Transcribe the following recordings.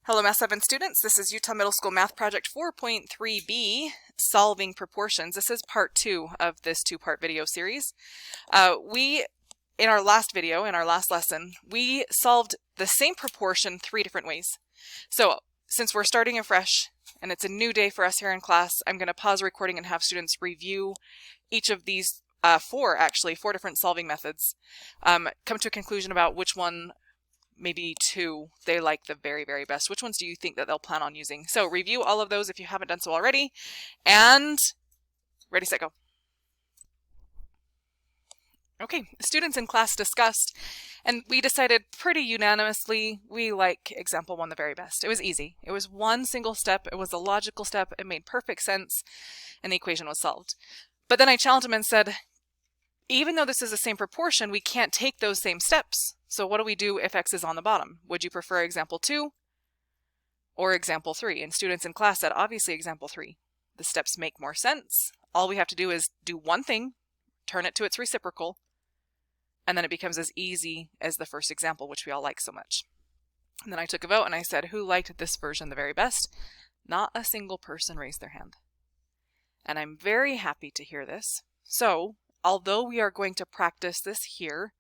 Hello Math 7 students, this is Utah Middle School Math Project 4.3b, Solving Proportions. This is part 2 of this two-part video series. In our last video, in our last lesson, we solved the same proportion 3 different ways. So since we're starting afresh and it's a new day for us here in class, I'm going to pause recording and have students review each of these four different solving methods, come to a conclusion about which one, maybe two, they like the very, very best. Which ones do you think that they'll plan on using? So review all of those if you haven't done so already. And ready, set, go. Okay, students in class discussed, and we decided pretty unanimously we like example 1 the very best. It was easy. It was one single step. It was a logical step. It made perfect sense, and the equation was solved. But then I challenged him and said, even though this is the same proportion, we can't take those same steps. So what do we do if x is on the bottom? Would you prefer example 2 or example 3? And students in class said, obviously example 3. The steps make more sense. All we have to do is do one thing, turn it to its reciprocal, and then it becomes as easy as the first example, which we all like so much. And then I took a vote and I said, who liked this version the very best? Not a single person raised their hand. And I'm very happy to hear this. So, although we are going to practice this here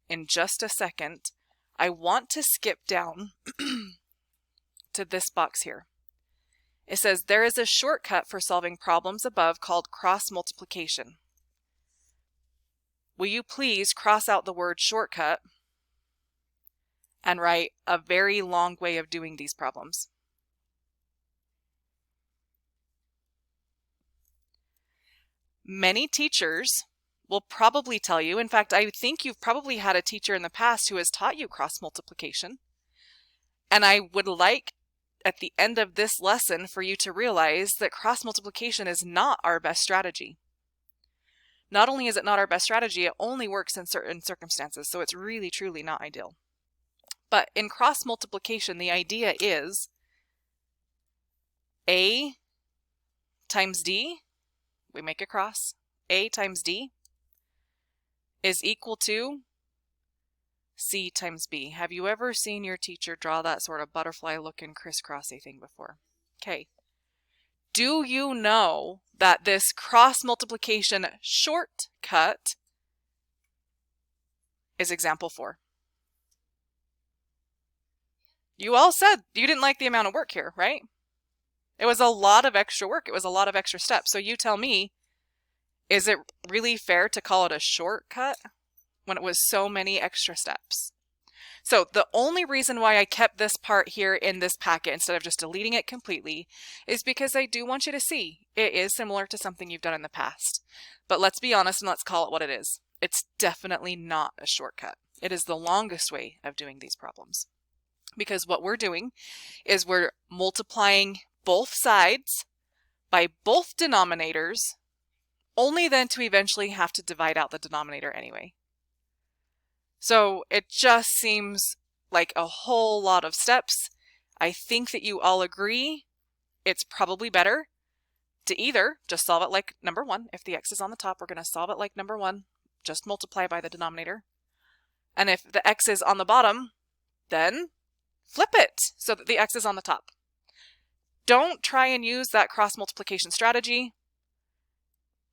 in just a second, I want to skip down to this box here. It says, there is a shortcut for solving problems above called cross multiplication. Will you please cross out the word shortcut and write a very long way of doing these problems? Many teachers will probably tell you, in fact, I think you've probably had a teacher in the past who has taught you cross multiplication. And I would like at the end of this lesson for you to realize that cross multiplication is not our best strategy. Not only is it not our best strategy, it only works in certain circumstances, so it's really, truly not ideal. But in cross multiplication, the idea is A times D, we make a cross, A times D is equal to C times B. Have you ever seen your teacher draw that sort of butterfly looking crisscrossy thing before? Okay. Do you know that this cross multiplication shortcut is example 4? You all said you didn't like the amount of work here, right? It was a lot of extra work. It was a lot of extra steps. So you tell me, is it really fair to call it a shortcut when it was so many extra steps? So the only reason why I kept this part here in this packet instead of just deleting it completely is because I do want you to see it is similar to something you've done in the past. But let's be honest and let's call it what it is. It's definitely not a shortcut. It is the longest way of doing these problems. Because what we're doing is we're multiplying both sides by both denominators, only then to eventually have to divide out the denominator anyway. So it just seems like a whole lot of steps. I think that you all agree it's probably better to either just solve it like number 1. If the x is on the top, we're going to solve it like number 1, just multiply by the denominator. And if the x is on the bottom, then flip it so that the x is on the top. Don't try and use that cross multiplication strategy.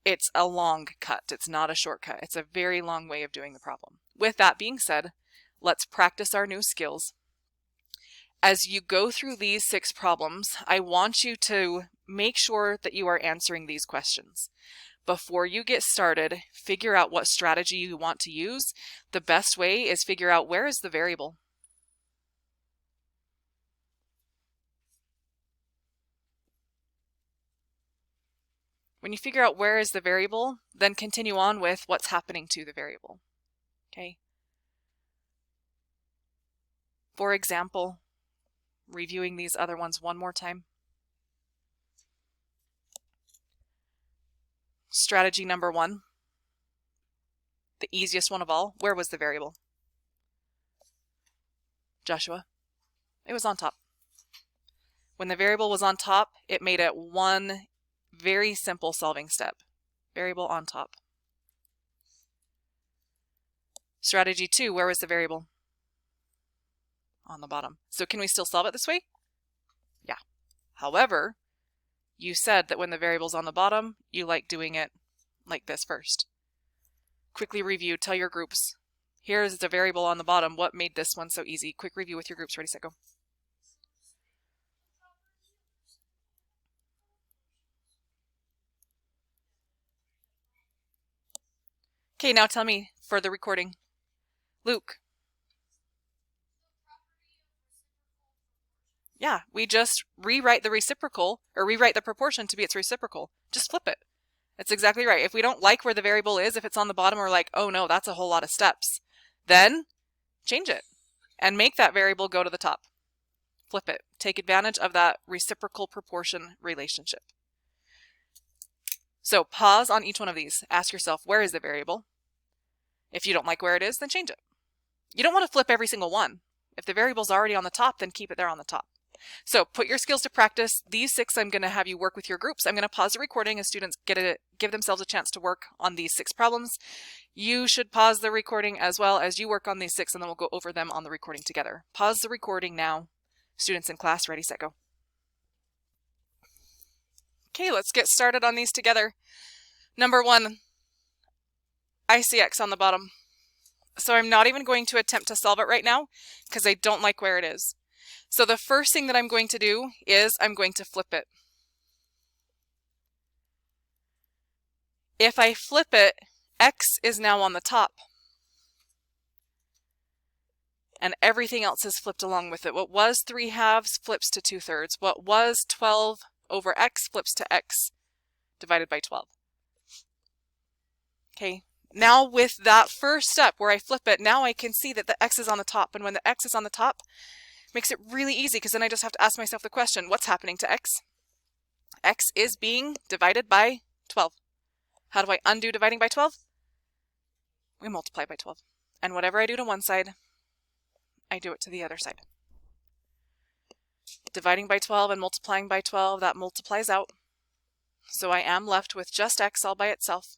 It's a long cut. It's not a shortcut. It's a very long way of doing the problem. With that being said, let's practice our new skills. As you go through these 6 problems, I want you to make sure that you are answering these questions. Before you get started, figure out what strategy you want to use. The best way is figure out where is the variable. When you figure out where is the variable, then continue on with what's happening to the variable. Okay. For example, reviewing these other ones one more time. Strategy number 1, the easiest one of all, where was the variable? Joshua? It was on top. When the variable was on top, it made it one very simple solving step. Variable on top. Strategy 2, where was the variable? on the bottom. So can we still solve it this way? Yeah. However, you said that when the variable's on the bottom, you like doing it like this first. Quickly review, tell your groups. Here's the variable on the bottom. What made this one so easy? Quick review with your groups. Ready, set, go. Okay, now tell me for the recording. Luke. Yeah, we just rewrite the reciprocal, or rewrite the proportion to be its reciprocal. Just flip it. That's exactly right. If we don't like where the variable is, if it's on the bottom, we're like, oh no, that's a whole lot of steps. Then change it and make that variable go to the top. Flip it. Take advantage of that reciprocal proportion relationship. So pause on each one of these. Ask yourself, where is the variable? If you don't like where it is, then change it. You don't want to flip every single one. If the variable's already on the top, then keep it there on the top. So put your skills to practice. These 6, I'm going to have you work with your groups. I'm going to pause the recording as students give themselves a chance to work on these 6 problems. You should pause the recording as well as you work on these 6, and then we'll go over them on the recording together. Pause the recording now. Students in class, ready, set, go. Okay, let's get started on these together. Number 1, I see x on the bottom. So I'm not even going to attempt to solve it right now because I don't like where it is. So the first thing that I'm going to do is I'm going to flip it. If I flip it, x is now on the top. And everything else is flipped along with it. What was 3/2 flips to 2/3. What was 12 over x flips to x divided by 12. Okay, now with that first step where I flip it, now I can see that the x is on the top. And when the x is on the top, it makes it really easy because then I just have to ask myself the question, what's happening to x? X is being divided by 12. How do I undo dividing by 12? We multiply by 12. And whatever I do to one side, I do it to the other side. Dividing by 12 and multiplying by 12, that multiplies out. So I am left with just x all by itself,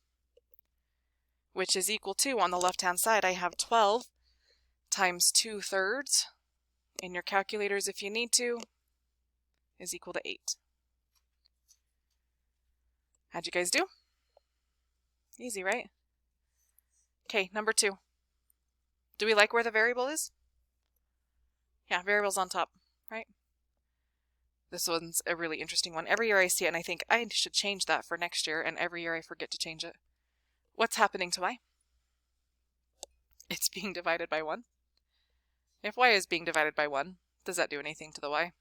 which is equal to, on the left-hand side, I have 12 times 2/3, in your calculators if you need to, is equal to 8. How'd you guys do? Easy, right? Okay, number 2. Do we like where the variable is? Yeah, variable's on top, right? This one's a really interesting one. Every year I see it and I think I should change that for next year, and every year I forget to change it. What's happening to y? It's being divided by 1. If y is being divided by 1, does that do anything to the y?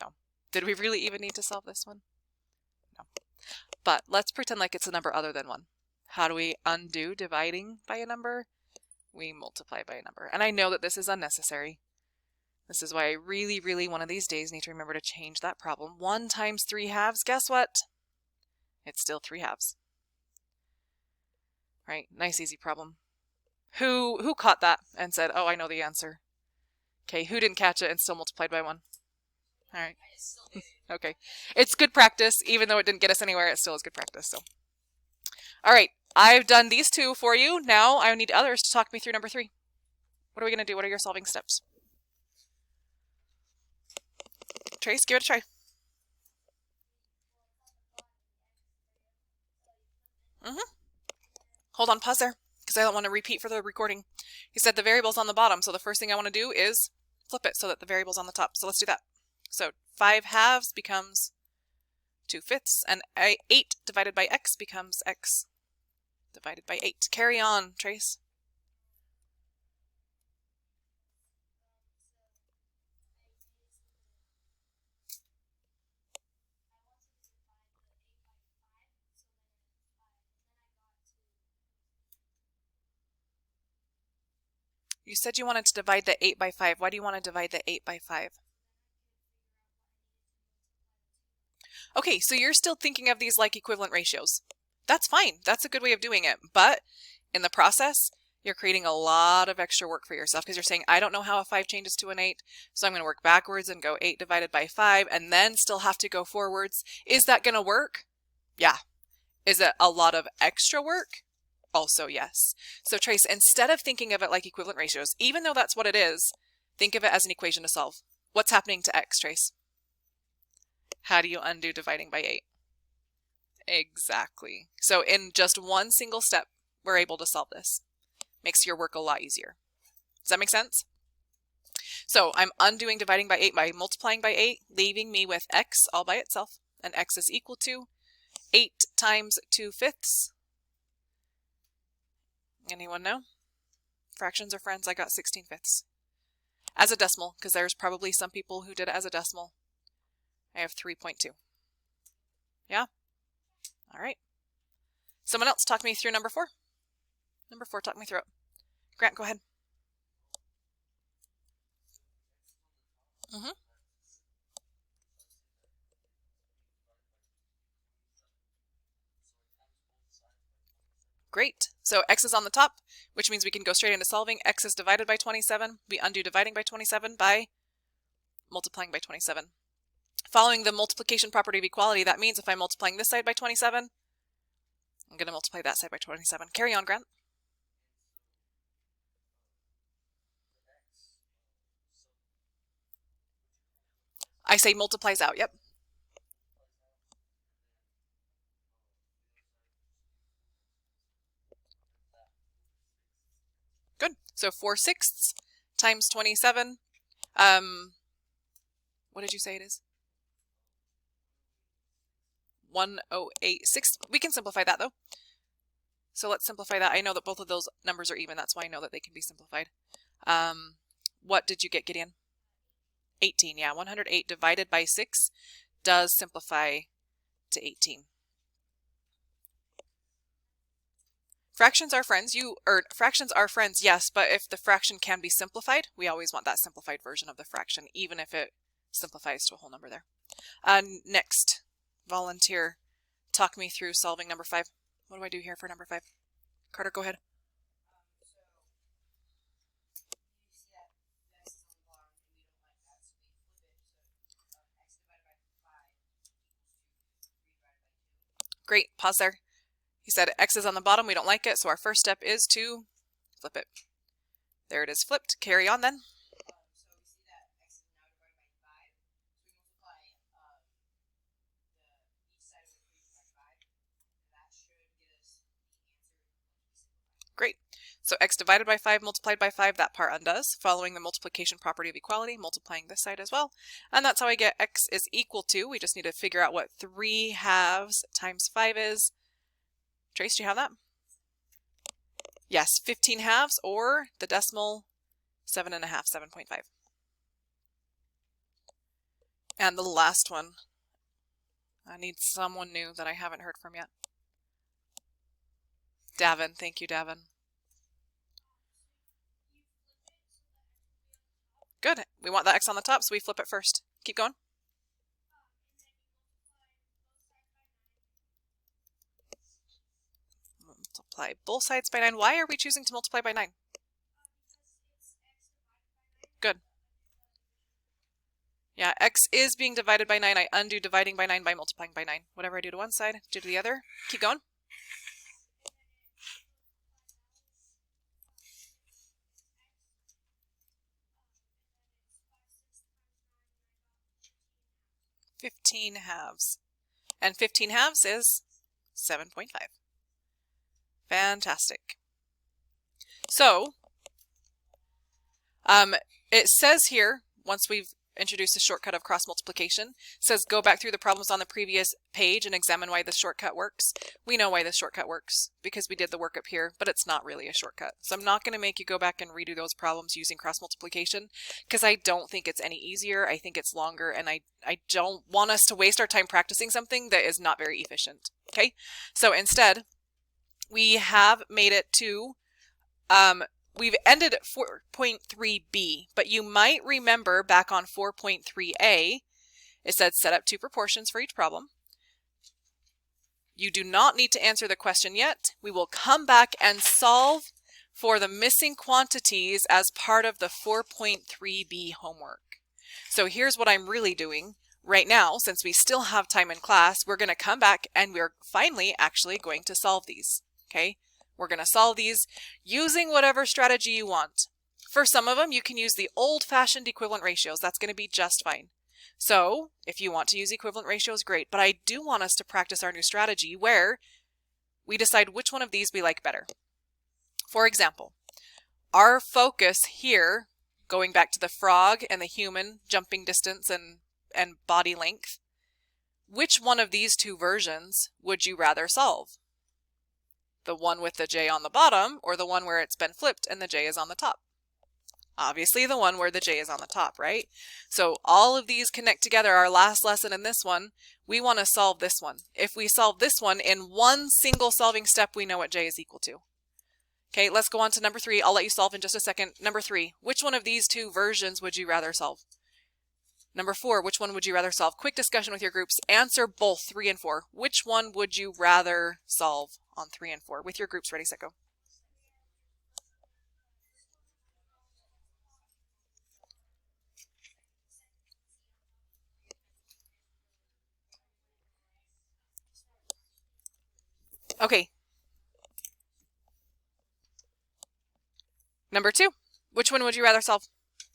No. Did we really even need to solve this one? No. But let's pretend like it's a number other than 1. How do we undo dividing by a number? We multiply by a number. And I know that this is unnecessary. This is why I really, really one of these days need to remember to change that problem. 1 times 3/2, guess what? It's still 3/2. Right? Nice, easy problem. Who caught that and said, oh, I know the answer? Okay, who didn't catch it and still multiplied by 1? All right. Okay. It's good practice. Even though it didn't get us anywhere, it still is good practice. So, all right. I've done these 2 for you. Now I need others to talk me through number 3. What are we going to do? What are your solving steps? Trace, give it a try. Hold on, pause there, because I don't want to repeat for the recording. You said the variable's on the bottom, so the first thing I want to do is flip it so that the variable's on the top. So let's do that. So 5/2 becomes 2/5, and 8 divided by x becomes x divided by 8. Carry on, Trace. You said you wanted to divide the 8 by 5. Why do you want to divide the 8 by 5? Okay, so you're still thinking of these like equivalent ratios. That's fine. That's a good way of doing it. But in the process, you're creating a lot of extra work for yourself because you're saying, I don't know how a 5 changes to an 8, so I'm going to work backwards and go 8 divided by 5 and then still have to go forwards. Is that going to work? Yeah. Is it a lot of extra work? Also, yes. So Trace, instead of thinking of it like equivalent ratios, even though that's what it is, Think of it as an equation to solve. What's happening to x, Trace? How do you undo dividing by 8? Exactly. So in just one single step, we're able to solve this. Makes your work a lot easier. Does that make sense? So I'm undoing dividing by 8 by multiplying by 8, leaving me with x all by itself. And x is equal to 8 times 2/5. Anyone know? Fractions are friends. I got 16/5. As a decimal, because there's probably some people who did it as a decimal. I have 3.2. Yeah? All right. Someone else talk me through number 4. Number 4, talk me through it. Grant, go ahead. Great. So x is on the top, which means we can go straight into solving. X is divided by 27. We undo dividing by 27 by multiplying by 27. Following the multiplication property of equality, that means if I'm multiplying this side by 27, I'm going to multiply that side by 27. Carry on, Grant. I say multiplies out, yep. Good. So 4/6 times 27. What did you say it is? 1086. We can simplify that though. So let's simplify that. I know that both of those numbers are even. That's why I know that they can be simplified. What did you get, Gideon? 18. Yeah, 108 divided by 6 does simplify to 18. Fractions are friends. Fractions are friends, yes, but if the fraction can be simplified, we always want that simplified version of the fraction, even if it simplifies to a whole number there. Next, volunteer, talk me through solving number 5. What do I do here for number 5? Carter, go ahead. Great, pause there. He said x is on the bottom, we don't like it, so our first step is to flip it. There it is flipped. Carry on then. Great. So x divided by 5 multiplied by 5, that part undoes, following the multiplication property of equality, multiplying this side as well. And that's how I get x is equal to, we just need to figure out what 3/2 times 5 is. Trace, do you have that? Yes, 15/2, or the decimal 7.5, 7.5. And the last one, I need someone new that I haven't heard from yet. Davin, thank you, Davin. Good. We want the x on the top, so we flip it first. Keep going. Multiply both sides by 9. Why are we choosing to multiply by 9? Good. Yeah, x is being divided by 9. I undo dividing by 9 by multiplying by 9. Whatever I do to one side, do to the other. Keep going. (15/2). And 15/2 is 7.5. Fantastic. So, it says here, once we've introduced the shortcut of cross multiplication, says go back through the problems on the previous page and examine why the shortcut works. We know why the shortcut works because we did the work up here, but it's not really a shortcut. So I'm not going to make you go back and redo those problems using cross multiplication because I don't think it's any easier. I think it's longer, and I don't want us to waste our time practicing something that is not very efficient. Okay, so instead we have made it to we've ended at 4.3b, but you might remember back on 4.3a, it said set up 2 proportions for each problem. You do not need to answer the question yet. We will come back and solve for the missing quantities as part of the 4.3b homework. So here's what I'm really doing right now. Since we still have time in class, we're going to come back and we're finally actually going to solve these. Okay? We're going to solve these using whatever strategy you want. For some of them, you can use the old-fashioned equivalent ratios. That's going to be just fine. So if you want to use equivalent ratios, great. But I do want us to practice our new strategy where we decide which one of these we like better. For example, our focus here, going back to the frog and the human jumping distance and body length, which one of these two versions would you rather solve? The one with the J on the bottom or the one where it's been flipped and the J is on the top? Obviously the one where the J is on the top, right? So all of these connect together. Our last lesson in this one, we want to solve this one. If we solve this one in one single solving step, we know what J is equal to. Okay, let's go on to number 3. I'll let you solve in just a second. Number 3, which one of these two versions would you rather solve? Number 4, which one would you rather solve? Quick discussion with your groups. Answer both 3 and 4. Which one would you rather solve on 3 and 4? With your groups, ready, set, go. Okay. Number 2, which one would you rather solve?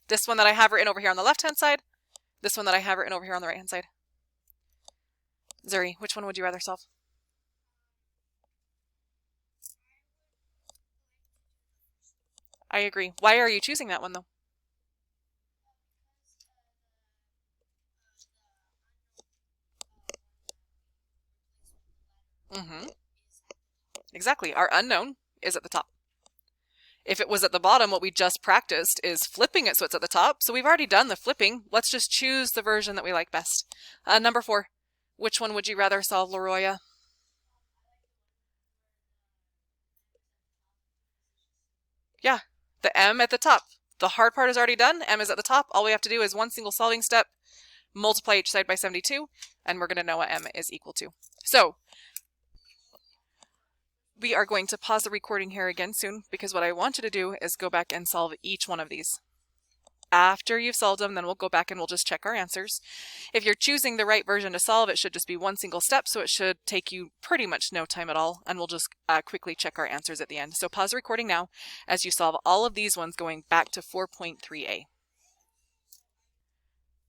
This one that I have written over here on the left-hand side, this one that I have written over here on the right-hand side. Zuri, which one would you rather solve? I agree. Why are you choosing that one, though? Exactly. Our unknown is at the top. If it was at the bottom, what we just practiced is flipping it so it's at the top. So we've already done the flipping. Let's just choose the version that we like best. Number 4, which one would you rather solve, Leroya? Yeah, the M at the top. The hard part is already done. M is at the top. All we have to do is one single solving step, multiply each side by 72, and we're going to know what M is equal to. So we are going to pause the recording here again soon, because what I want you to do is go back and solve each one of these. After you've solved them, then we'll go back and we'll just check our answers. If you're choosing the right version to solve, it should just be one single step, so it should take you pretty much no time at all, and we'll just quickly check our answers at the end. So pause the recording now as you solve all of these ones going back to 4.3a.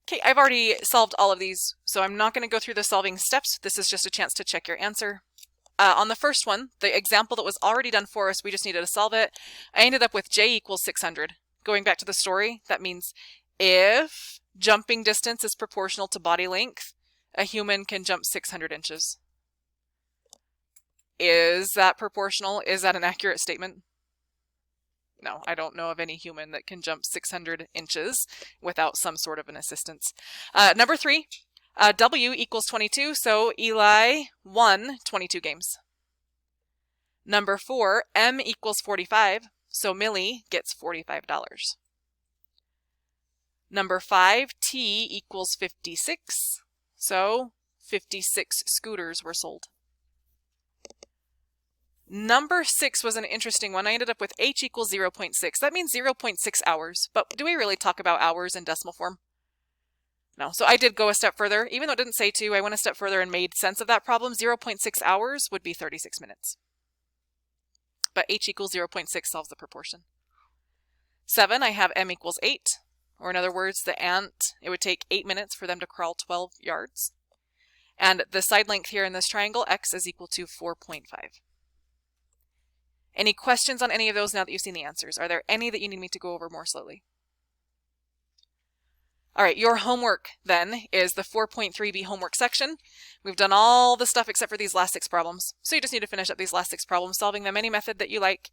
Okay, I've already solved all of these, so I'm not going to go through the solving steps. This is just a chance to check your answer. On the first one, the example that was already done for us, we just needed to solve it. I ended up with J equals 600. Going back to the story, that means if jumping distance is proportional to body length, a human can jump 600 inches. Is that proportional? Is that an accurate statement? No, I don't know of any human that can jump 600 inches without some sort of an assistance. Number 3, W equals 22, so Eli won 22 games. Number 4, M equals 45, so Millie gets $45. Number 5, T equals 56, so 56 scooters were sold. Number 6 was an interesting one. I ended up with H equals 0.6. That means 0.6 hours, but do we really talk about hours in decimal form? No. So I did go a step further. Even though it didn't say to, I went a step further and made sense of that problem. 0.6 hours would be 36 minutes. But H equals 0.6 solves the proportion. 7, I have M equals 8. Or in other words, the ant, it would take 8 minutes for them to crawl 12 yards. And the side length here in this triangle, X is equal to 4.5. Any questions on any of those now that you've seen the answers? Are there any that you need me to go over more slowly? All right, your homework then is the 4.3b homework section. We've done all the stuff except for these last 6 problems. So you just need to finish up these last 6 problems, solving them any method that you like.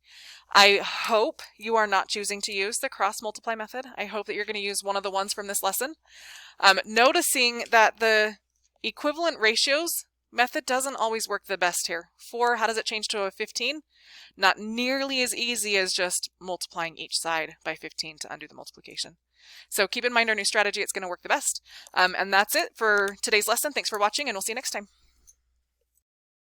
I hope you are not choosing to use the cross-multiply method. I hope that you're going to use one of the ones from this lesson. Noticing that the equivalent ratios method doesn't always work the best here. 4, how does it change to a 15? Not nearly as easy as just multiplying each side by 15 to undo the multiplication. So keep in mind our new strategy, it's going to work the best. And that's it for today's lesson. Thanks for watching, and we'll see you next time.